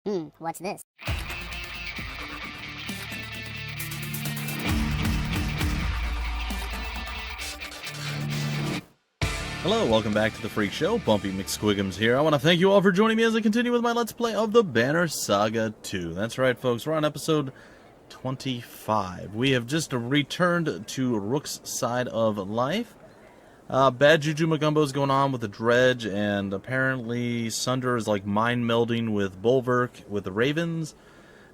What's this? Hello, welcome back to the Freak Show. Bumpy McSquigums here. I want to thank you all for joining me as I continue with my Let's Play of the Banner Saga 2. That's right, folks. We're on episode 25. We have just returned to Rook's side of life. Bad Juju Magumbo's going on with the Dredge, and apparently Sunder is like mind melding with Bulwark, with the Ravens.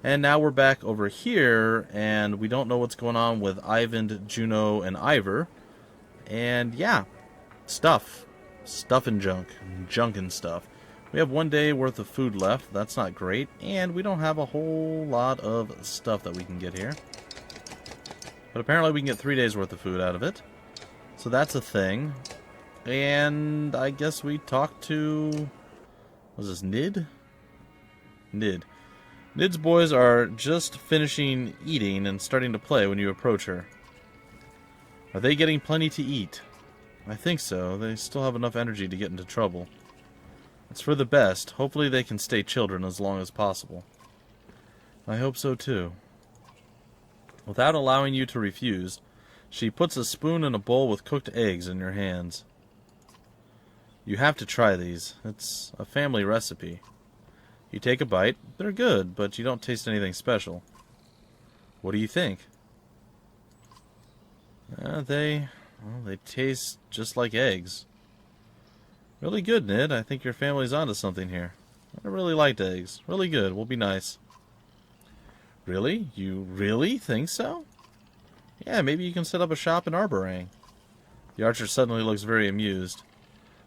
And now we're back over here, and we don't know what's going on with Ivan, Juno, and Ivor. And yeah. Stuff and junk and stuff. We have 1 day worth of food left. That's not great, and we don't have a whole lot of stuff that we can get here. But apparently we can get 3 days worth of food out of it. So that's a thing. And I guess we talked to... was this Nid? Nid. Nid's boys are just finishing eating and starting to play when you approach her. Are they getting plenty to eat? I think so. They still have enough energy to get into trouble. It's for the best. Hopefully they can stay children as long as possible. I hope so too. Without allowing you to refuse, she puts a spoon and a bowl with cooked eggs in your hands. You have to try these. It's a family recipe. You take a bite. They're good, but you don't taste anything special. What do you think? Well, they taste just like eggs. Really good, Ned. I think your family's onto something here. I really liked eggs. Really good. We'll be nice. Really? You really think so? Yeah, maybe you can set up a shop in Arberrang. The archer suddenly looks very amused.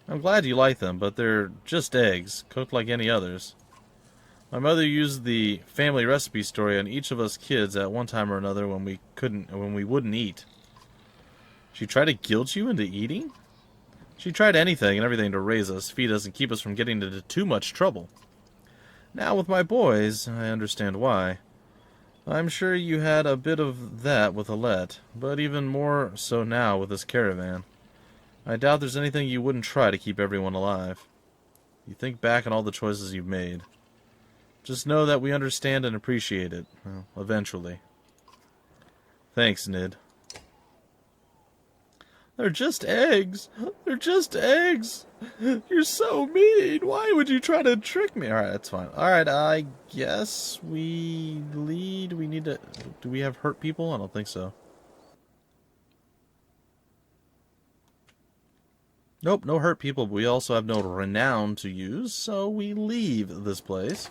I'm glad you like them, but they're just eggs, cooked like any others. My mother used the family recipe story on each of us kids at one time or another when we wouldn't eat. She tried to guilt you into eating? She tried anything and everything to raise us, feed us, and keep us from getting into too much trouble. Now with my boys, I understand why. I'm sure you had a bit of that with Alette, but even more so now with this caravan. I doubt there's anything you wouldn't try to keep everyone alive. You think back on all the choices you've made. Just know that we understand and appreciate it. Well, eventually. Thanks, Nid. They're just eggs. They're just eggs. You're so mean. Why would you try to trick me? Alright, that's fine. Alright, I guess we lead. We need to... do we have hurt people? I don't think so. Nope, no hurt people, but we also have no renown to use, so we leave this place.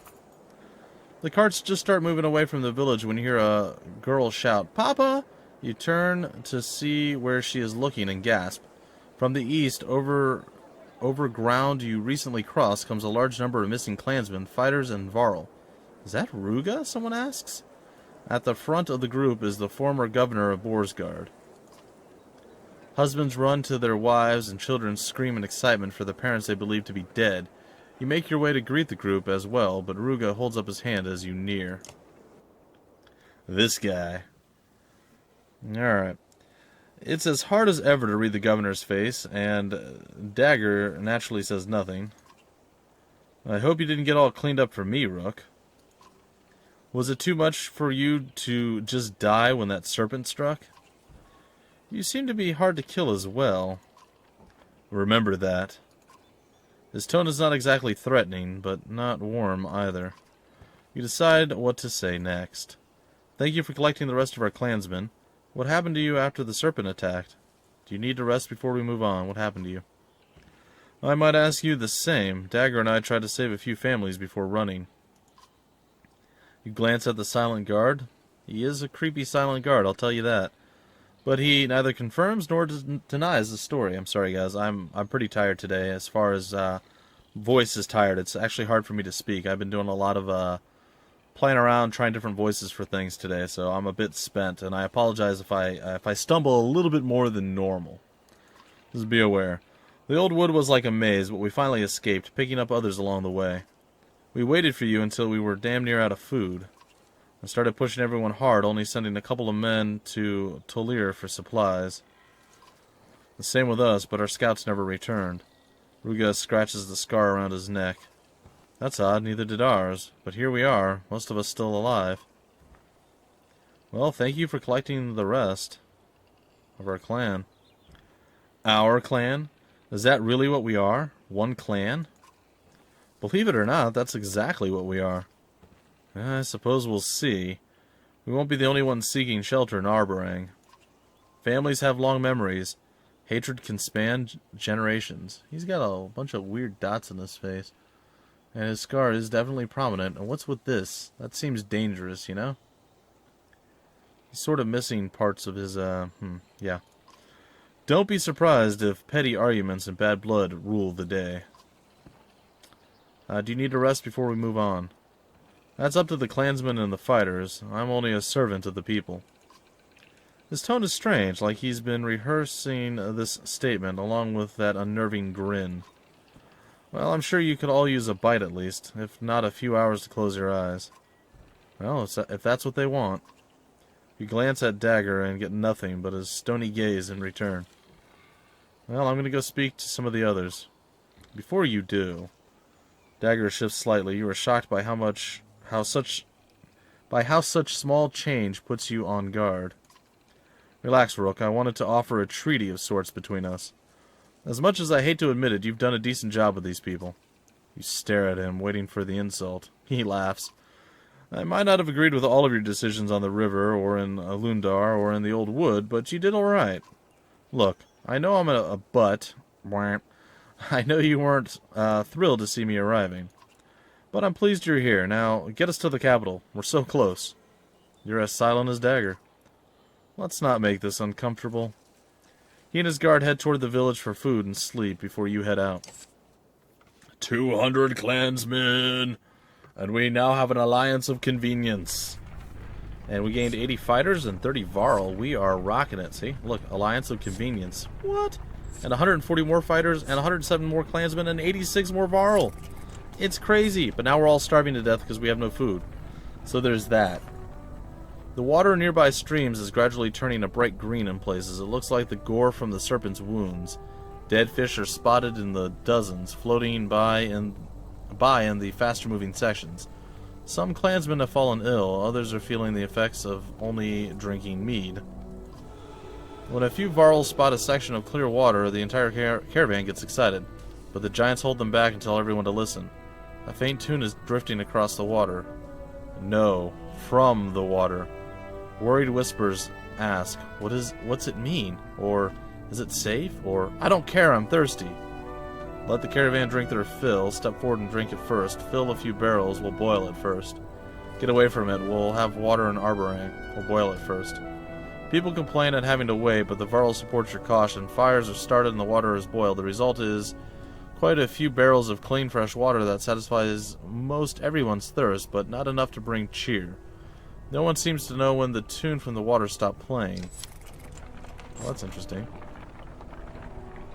The carts just start moving away from the village when you hear a girl shout, "Papa!" You turn to see where she is looking and gasp. From the east, over ground you recently crossed, comes a large number of missing clansmen, fighters, and Varl. Is that Ruga? Someone asks. At the front of the group is the former governor of Borsgard. Husbands run to their wives, and children scream in excitement for the parents they believe to be dead. You make your way to greet the group as well, but Ruga holds up his hand as you near. This guy. Alright. It's as hard as ever to read the governor's face, and Dagger naturally says nothing. I hope you didn't get all cleaned up for me, Rook. Was it too much for you to just die when that serpent struck? You seem to be hard to kill as well. Remember that. His tone is not exactly threatening, but not warm either. You decide what to say next. Thank you for collecting the rest of our clansmen. What happened to you after the serpent attacked? Do you need to rest before we move on? What happened to you? I might ask you the same. Dagger and I tried to save a few families before running. You glance at the silent guard. He is a creepy silent guard, I'll tell you that. But he neither confirms nor denies the story. I'm sorry, guys. I'm pretty tired today. As far as voice is tired, it's actually hard for me to speak. I've been doing a lot of playing around, trying different voices for things today, so I'm a bit spent, and I apologize if I stumble a little bit more than normal. Just be aware. The old wood was like a maze, but we finally escaped, picking up others along the way. We waited for you until we were damn near out of food. I started pushing everyone hard, only sending a couple of men to Tolir for supplies. The same with us, but our scouts never returned. Ruga scratches the scar around his neck. That's odd, neither did ours. But here we are, most of us still alive. Well, thank you for collecting the rest of our clan. Our clan? Is that really what we are? One clan? Believe it or not, that's exactly what we are. I suppose we'll see. We won't be the only ones seeking shelter in Arberrang. Families have long memories. Hatred can span generations. He's got a bunch of weird dots in his face. And his scar is definitely prominent. And what's with this? That seems dangerous, you know? He's sort of missing parts of his, yeah. Don't be surprised if petty arguments and bad blood rule the day. Do you need a rest before we move on? That's up to the clansmen and the fighters. I'm only a servant of the people. His tone is strange, like he's been rehearsing this statement along with that unnerving grin. Well, I'm sure you could all use a bite at least, if not a few hours to close your eyes. Well, if that's what they want. You glance at Dagger and get nothing but his stony gaze in return. Well, I'm going to go speak to some of the others. Before you do, Dagger shifts slightly. You are shocked by how such small change puts you on guard. Relax, Rook. I wanted to offer a treaty of sorts between us. As much as I hate to admit it, you've done a decent job with these people. You stare at him, waiting for the insult. He laughs. I might not have agreed with all of your decisions on the river, or in Alundar, or in the Old Wood, but you did all right. Look, I know I'm a butt. I know you weren't thrilled to see me arriving. But I'm pleased you're here. Now, get us to the capital. We're so close. You're as silent as Dagger. Let's not make this uncomfortable. He and his guard head toward the village for food and sleep before you head out. 200 clansmen! And we now have an alliance of convenience. And we gained 80 fighters and 30 Varl. We are rocking it, see? Look, alliance of convenience. What? And 140 more fighters, and 107 more clansmen, and 86 more Varl. It's crazy, but now we're all starving to death because we have no food. So there's that. The water in nearby streams is gradually turning a bright green in places. It looks like the gore from the serpent's wounds. Dead fish are spotted in the dozens, floating by in the faster-moving sections. Some clansmen have fallen ill, others are feeling the effects of only drinking mead. When a few Varls spot a section of clear water, the entire caravan gets excited, but the giants hold them back and tell everyone to listen. A faint tune is drifting across the water. No, from the water. Worried whispers ask, what's it mean? Or, is it safe? Or, I don't care, I'm thirsty. Let the caravan drink their fill, step forward and drink it first. Fill a few barrels, we'll boil it first. Get away from it, we'll have water in Arberrang, we'll boil it first. People complain at having to wait, but the Varl supports your caution. Fires are started and the water is boiled. The result is quite a few barrels of clean, fresh water that satisfies most everyone's thirst, but not enough to bring cheer. No one seems to know when the tune from the water stopped playing. Well, that's interesting.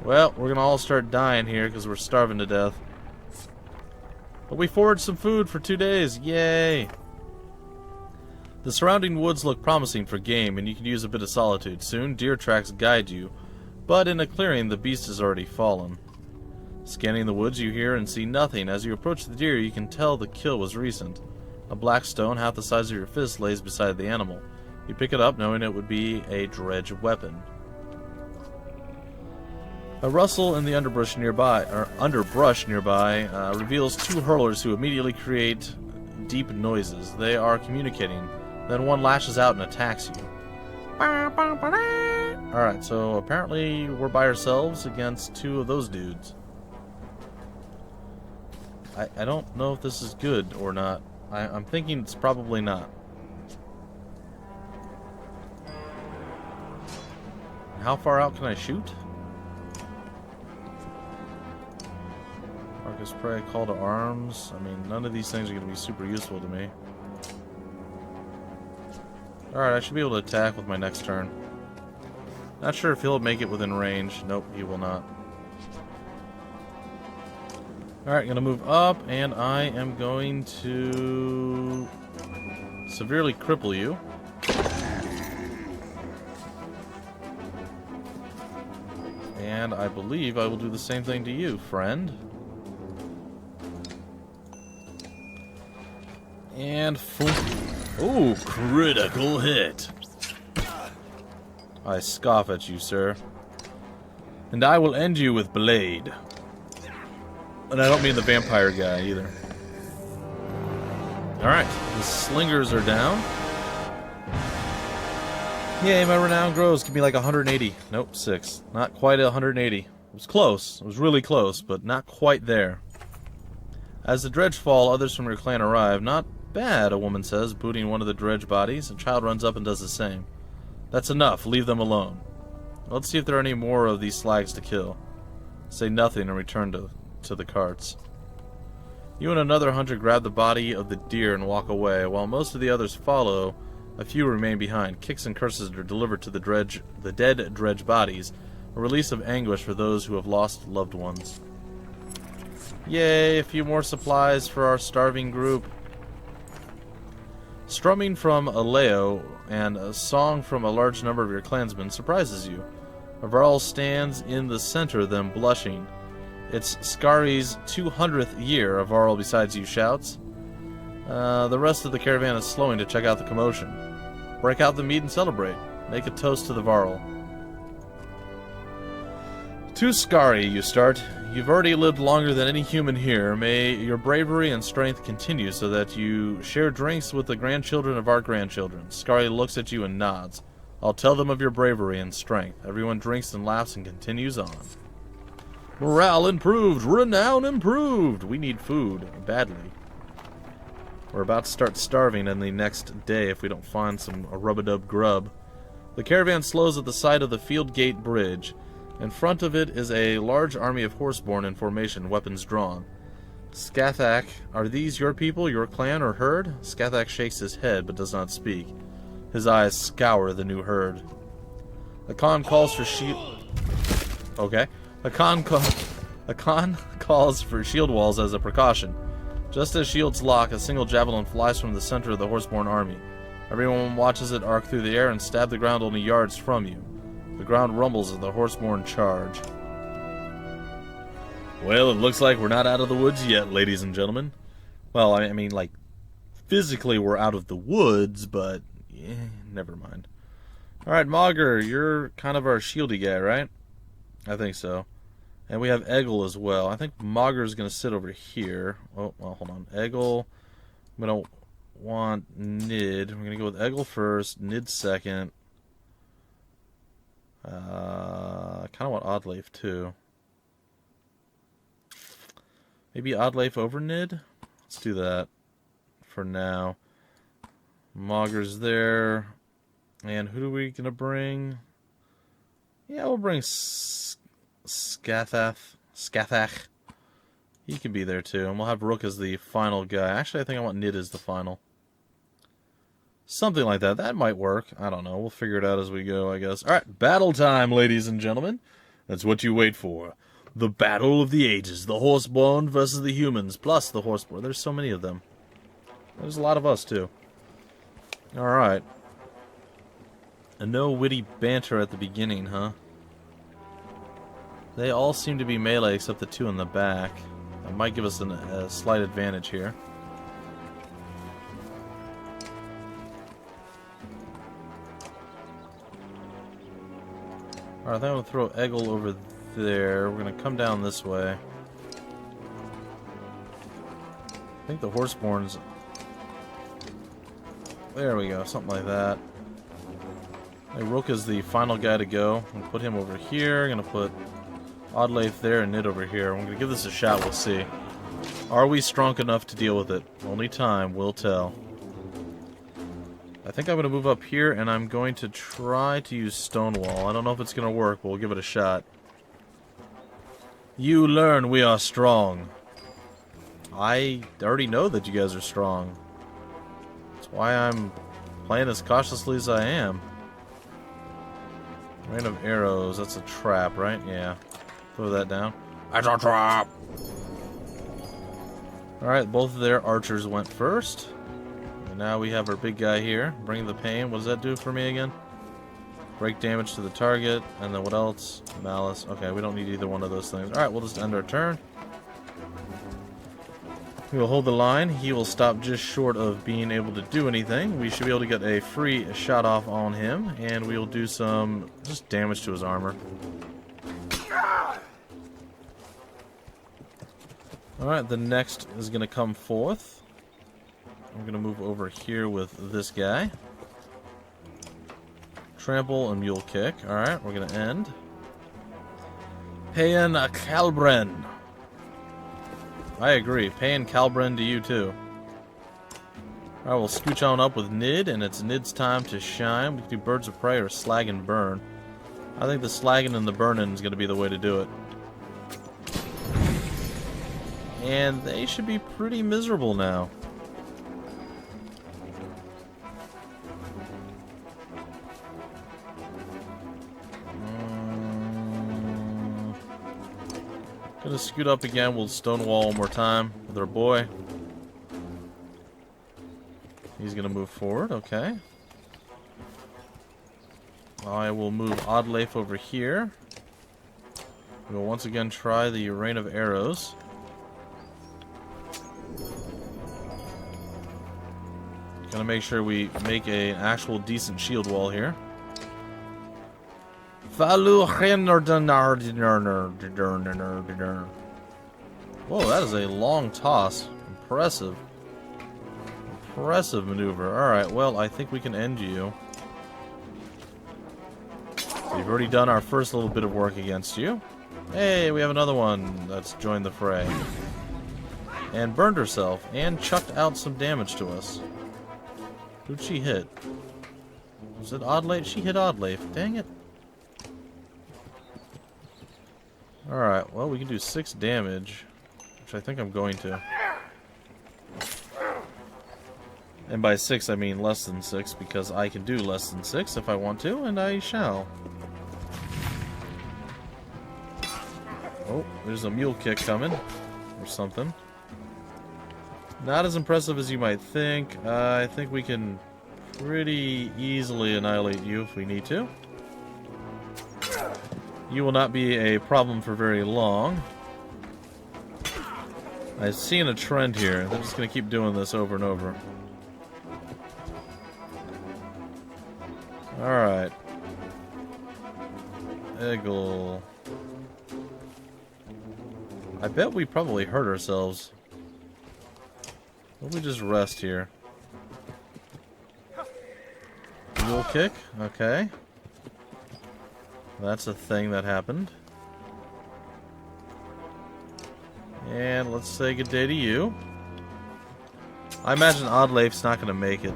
Well, we're gonna all start dying here because we're starving to death. But we foraged some food for 2 days. Yay! The surrounding woods look promising for game, and you can use a bit of solitude. Soon, deer tracks guide you, but in a clearing, the beast has already fallen. Scanning the woods, you hear and see nothing. As you approach the deer, you can tell the kill was recent. A black stone, half the size of your fist, lays beside the animal. You pick it up, knowing it would be a Dredge weapon. A rustle in the underbrush nearby reveals two hurlers who immediately create deep noises. They are communicating. Then one lashes out and attacks you. Alright, so apparently we're by ourselves against two of those dudes. I don't know if this is good or not. I'm thinking it's probably not. How far out can I shoot? Marcus Prey, Call to Arms. I mean, none of these things are going to be super useful to me. Alright, I should be able to attack with my next turn. Not sure if he'll make it within range. Nope, he will not. Alright, gonna move up, and I am going to severely cripple you. And I believe I will do the same thing to you, friend. And ooh, critical hit. I scoff at you, sir. And I will end you with blade. And I don't mean the vampire guy either. Alright, the slingers are down. Yay, my renown grows. Give me like 180. Nope, 6. Not quite 180. It was close. It was really close, but not quite there. As the Dredge fall, others from your clan arrive. Not bad, a woman says, booting one of the Dredge bodies. A child runs up and does the same. That's enough. Leave them alone. Let's see if there are any more of these slags to kill. Say nothing and return to the carts. You and another hunter grab the body of the deer and walk away, while most of the others follow. A few remain behind. Kicks and curses are delivered to the dead Dredge bodies, a release of anguish for those who have lost loved ones. Yay, a few more supplies for our starving group. Strumming from Aleo and a song from a large number of your clansmen surprises you. Varl stands in the center of them, blushing. It's Scaria's 200th year, Varl besides you shouts. The rest of the caravan is slowing to check out the commotion. Break out the meat and celebrate. Make a toast to the Varl. To Scaria you start. You've already lived longer than any human here. May your bravery and strength continue so that you share drinks with the grandchildren of our grandchildren. Scaria looks at you and nods. I'll tell them of your bravery and strength. Everyone drinks and laughs and continues on. Morale improved. Renown improved. We need food. Badly. We're about to start starving in the next day if we don't find some rub-a-dub grub. The caravan slows at the side of the Field Gate Bridge. In front of it is a large army of horseborn in formation, weapons drawn. Scathach, are these your people, your clan, or herd? Scathach shakes his head but does not speak. His eyes scour the new herd. A Khan calls for Okay. A Khan calls for shield walls as a precaution. Just as shields lock, a single javelin flies from the center of the horseborn army. Everyone watches it arc through the air and stab the ground only yards from you. The ground rumbles as the horseborn charge. Well, it looks like we're not out of the woods yet, ladies and gentlemen. Well, I mean, like, physically we're out of the woods, but never mind. Alright, Mogger, you're kind of our shieldy guy, right? I think so. And we have Eggle as well. I think Mogger's going to sit over here. Oh, well, hold on. Eggle. I'm going to want Nid. We're going to go with Eggle first, Nid second. I kind of want Oddleif too. Maybe Oddleif over Nid? Let's do that for now. Mogger's there. And who are we going to bring? Yeah, we'll bring Scathach. He can be there too. And we'll have Rook as the final guy. Actually, I think I want Nid as the final. Something like that. That might work. I don't know. We'll figure it out as we go, I guess. Alright, battle time, ladies and gentlemen. That's what you wait for. The battle of the ages. The horseborn versus the humans, plus the horseborn. There's so many of them. There's a lot of us, too. Alright. And no witty banter at the beginning, huh? They all seem to be melee except the two in the back. That might give us a slight advantage here. Alright, I think I'm going to throw Eggle over there. We're going to come down this way. I think the horseborns... There we go, something like that. Hey, Rook is the final guy to go. I'm going to put him over here. I'm going to put Oddleif there and Nid over here. I'm going to give this a shot, we'll see. Are we strong enough to deal with it? Only time will tell. I think I'm going to move up here, and I'm going to try to use Stonewall. I don't know if it's going to work, but we'll give it a shot. You learn we are strong. I already know that you guys are strong. That's why I'm playing as cautiously as I am. Rain of arrows, that's a trap, right? Yeah. Throw that down. That's a trap! Alright, both of their archers went first. Now we have our big guy here. Bring the pain. What does that do for me again? Break damage to the target. And then what else? Malice. Okay, we don't need either one of those things. Alright, we'll just end our turn. We will hold the line. He will stop just short of being able to do anything. We should be able to get a free shot off on him, and we will do some just damage to his armor. Alright, the next is going to come forth. I'm going to move over here with this guy. Trample and mule kick. Alright, we're going to end. Payan Calbren. I agree. Payan Calbren to you too. Alright, we'll scooch on up with Nid, and it's Nid's time to shine. We can do Birds of Prey or Slag and Burn. I think the slagging and the burning is going to be the way to do it. And they should be pretty miserable now. Gonna scoot up again. We'll stonewall one more time with our boy. He's gonna move forward. Okay. I will move Oddleif over here. We'll once again try the rain of arrows. Gonna make sure we make an actual decent shield wall here. Whoa, that is a long toss. Impressive. Impressive maneuver. Alright, well, I think we can end you. So we've already done our first little bit of work against you. Hey, we have another one that's joined the fray. And burned herself, and chucked out some damage to us. Who'd she hit? Was it Oddleif? She hit Oddleif. Dang it. Alright, well, we can do 6 damage, which I think I'm going to. And by 6, I mean less than 6, because I can do less than 6 if I want to, and I shall. Oh, there's a mule kick coming, or something. Not as impressive as you might think. I think we can pretty easily annihilate you if we need to. You will not be a problem for very long. I've seen a trend here. They're just going to keep doing this over and over. Alright. Eggle. I bet we probably hurt ourselves. Why don't we just rest here? Mule kick? Okay. That's a thing that happened. And let's say good day to you. I imagine Oddleif's not going to make it.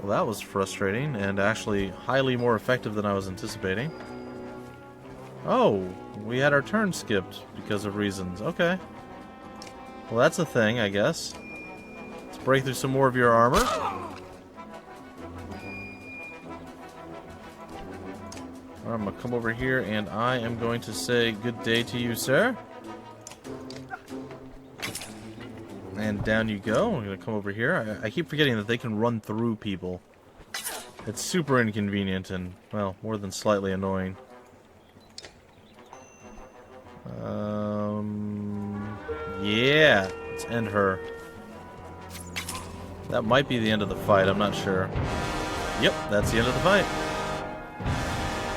Well, that was frustrating and actually highly more effective than I was anticipating. Oh, we had our turn skipped because of reasons. Okay. Well, that's a thing, I guess. Let's break through some more of your armor. I'm going to come over here and I am going to say good day to you, sir. And down you go. I'm going to come over here. I keep forgetting that they can run through people. It's super inconvenient and, well, more than slightly annoying. Yeah, let's end her. That might be the end of the fight, I'm not sure. Yep, that's the end of the fight.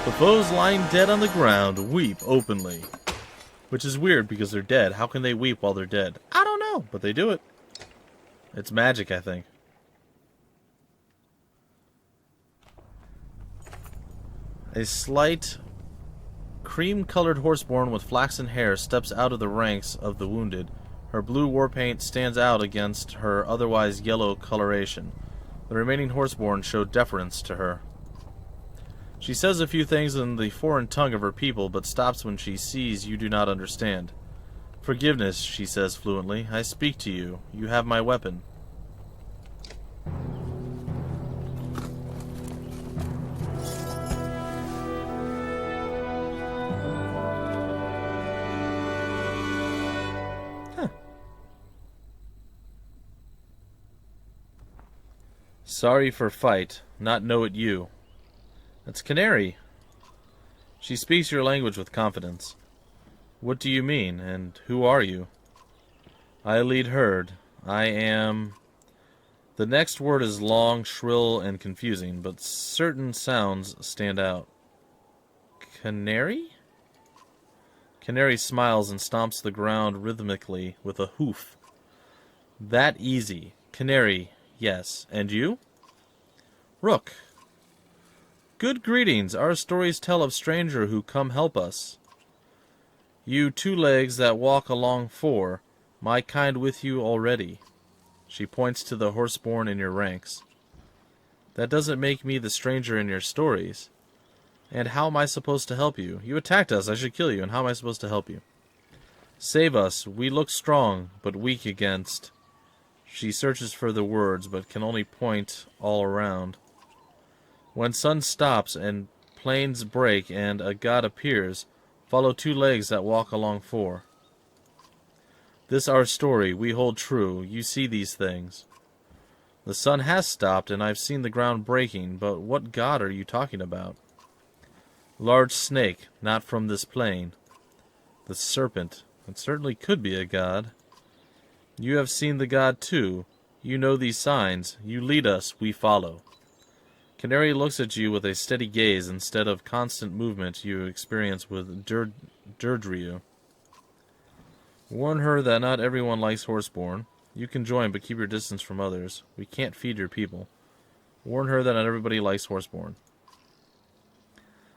The foes lying dead on the ground weep openly. Which is weird because they're dead. How can they weep while they're dead? I don't know, but they do it. It's magic, I think. A slight cream-colored horseborn with flaxen hair steps out of the ranks of the wounded. Her blue war paint stands out against her otherwise yellow coloration. The remaining horseborn show deference to her. She says a few things in the foreign tongue of her people, but stops when she sees you do not understand. Forgiveness, she says fluently. I speak to you. You have my weapon. Sorry for fight, not know it you. That's Canary. She speaks your language with confidence. What do you mean, and who are you? I lead herd. I am... The next word is long, shrill, and confusing, but certain sounds stand out. Canary? Canary smiles and stomps the ground rhythmically with a hoof. That easy. Canary, yes. And you? Rook. Good greetings. Our stories tell of stranger who come help us. You 2 legs that walk along 4, my kind with you already. She points to the horseborn in your ranks. That doesn't make me the stranger in your stories. And how am I supposed to help you? You attacked us, I should kill you, and how am I supposed to help you? Save us, we look strong, but weak against... She searches for the words, but can only point all around. When sun stops and plains break and a god appears, follow 2 legs that walk along 4. This our story, we hold true, you see these things. The sun has stopped, and I've seen the ground breaking, but what god are you talking about? Large snake, not from this plane. The serpent, it certainly could be a god. You have seen the god too, you know these signs, you lead us, we follow. Canary looks at you with a steady gaze instead of constant movement you experience with Dredge. Warn her that not everyone likes horseborn. You can join, but keep your distance from others. We can't feed your people. Warn her that not everybody likes horseborn.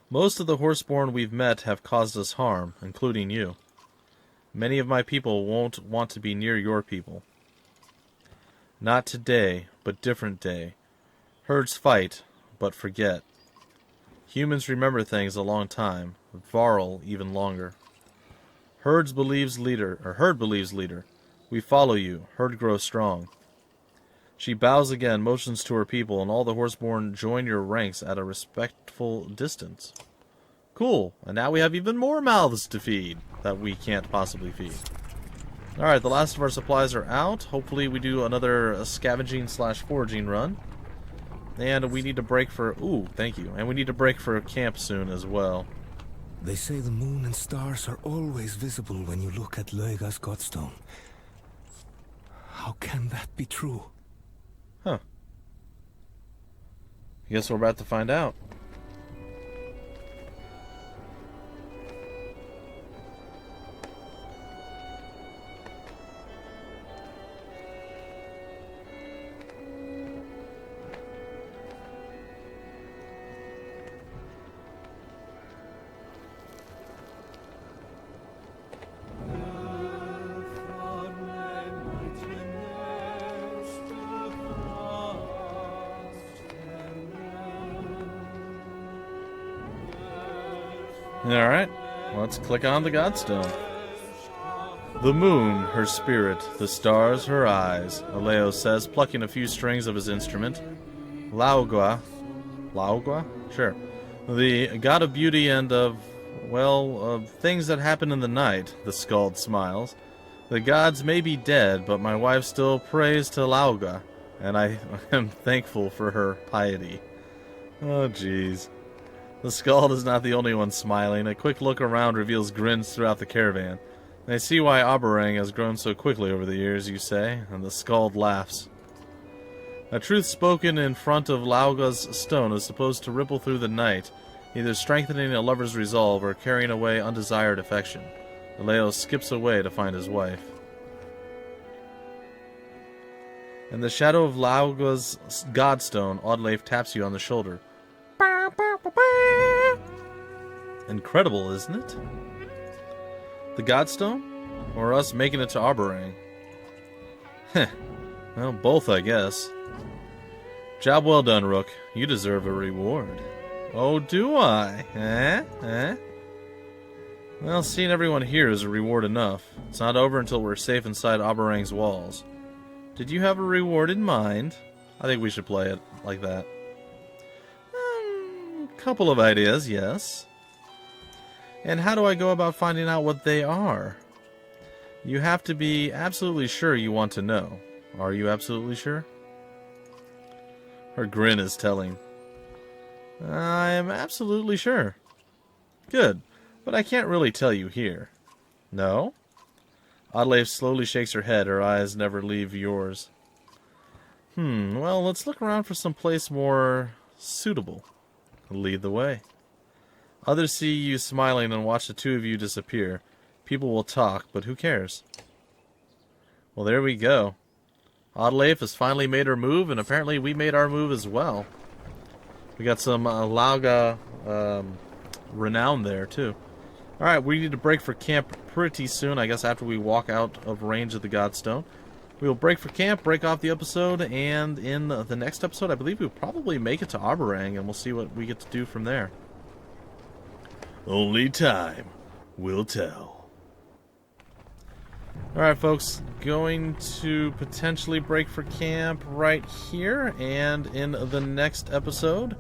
Most of the horseborn we've met have caused us harm, including you. Many of my people won't want to be near your people. Not today, but different day. Herds fight, but forget. Humans remember things a long time. Varl even longer. Herd believes leader. We follow you. Herd grows strong. She bows again, motions to her people, and all the horseborn join your ranks at a respectful distance. Cool. And now we have even more mouths to feed that we can't possibly feed. Alright, the last of our supplies are out. Hopefully we do another scavenging/foraging run. And we need to break for... Ooh, thank you. And we need to break for camp soon as well. They say the moon and stars are always visible when you look at Loiga's godstone. How can that be true? Huh. I guess we're about to find out. Alright, let's click on the godstone. The moon, her spirit, the stars, her eyes, Aleo says, plucking a few strings of his instrument. Laugua? Sure. The god of beauty and of, well, of things that happen in the night, the skald smiles. The gods may be dead, but my wife still prays to Laugua, and I am thankful for her piety. Oh, jeez. The skald is not the only one smiling. A quick look around reveals grins throughout the caravan. I see why Arberrang has grown so quickly over the years, you say, and the skald laughs. A truth spoken in front of Lauga's stone is supposed to ripple through the night, either strengthening a lover's resolve or carrying away undesired affection. Aleo skips away to find his wife. In the shadow of Lauga's godstone, Oddleif taps you on the shoulder. Incredible, isn't it? The godstone? Or us making it to Arberrang? Heh. Well, both, I guess. Job well done, Rook. You deserve a reward. Oh, do I? Eh? Well, seeing everyone here is a reward enough. It's not over until we're safe inside Arberrang's walls. Did you have a reward in mind? I think we should play it like that. Couple of ideas, yes. And how do I go about finding out what they are? You have to be absolutely sure you want to know. Are you absolutely sure? Her grin is telling. I am absolutely sure. Good, but I can't really tell you here. No? Adelaide slowly shakes her head. Her eyes never leave yours. Well, let's look around for some place more suitable. Lead the way. Others see you smiling and watch the two of you disappear. People will talk, but who cares? Well, there we go. Adelaide has finally made her move, and apparently we made our move as well. We got some Lauga renown there, too. Alright, we need to break for camp pretty soon, I guess after we walk out of range of the godstone. We will break for camp, break off the episode, and in the next episode, I believe we'll probably make it to Arberrang, and we'll see what we get to do from there. Only time will tell. Alright, folks, going to potentially break for camp right here, and in the next episode,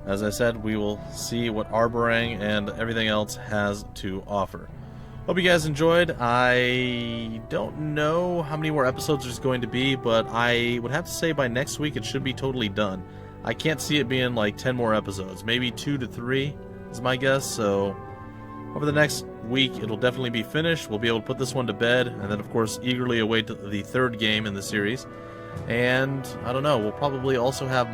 as I said, we will see what Arberrang and everything else has to offer. Hope you guys enjoyed. I don't know how many more episodes there's going to be, but I would have to say by next week it should be totally done. I can't see it being like 10 more episodes. Maybe 2 to 3 is my guess, so over the next week it'll definitely be finished. We'll be able to put this one to bed, and then of course eagerly await the third game in the series. And I don't know, we'll probably also have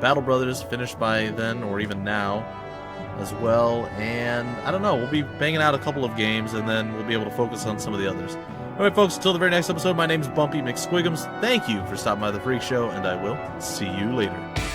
Battle Brothers finished by then, or even now as well. And I don't know, we'll be banging out a couple of games, and then we'll be able to focus on some of the others. Alright folks, until the very next episode, my name's Bumpy McSquigums. Thank you for stopping by the Freak Show, and I will see you later.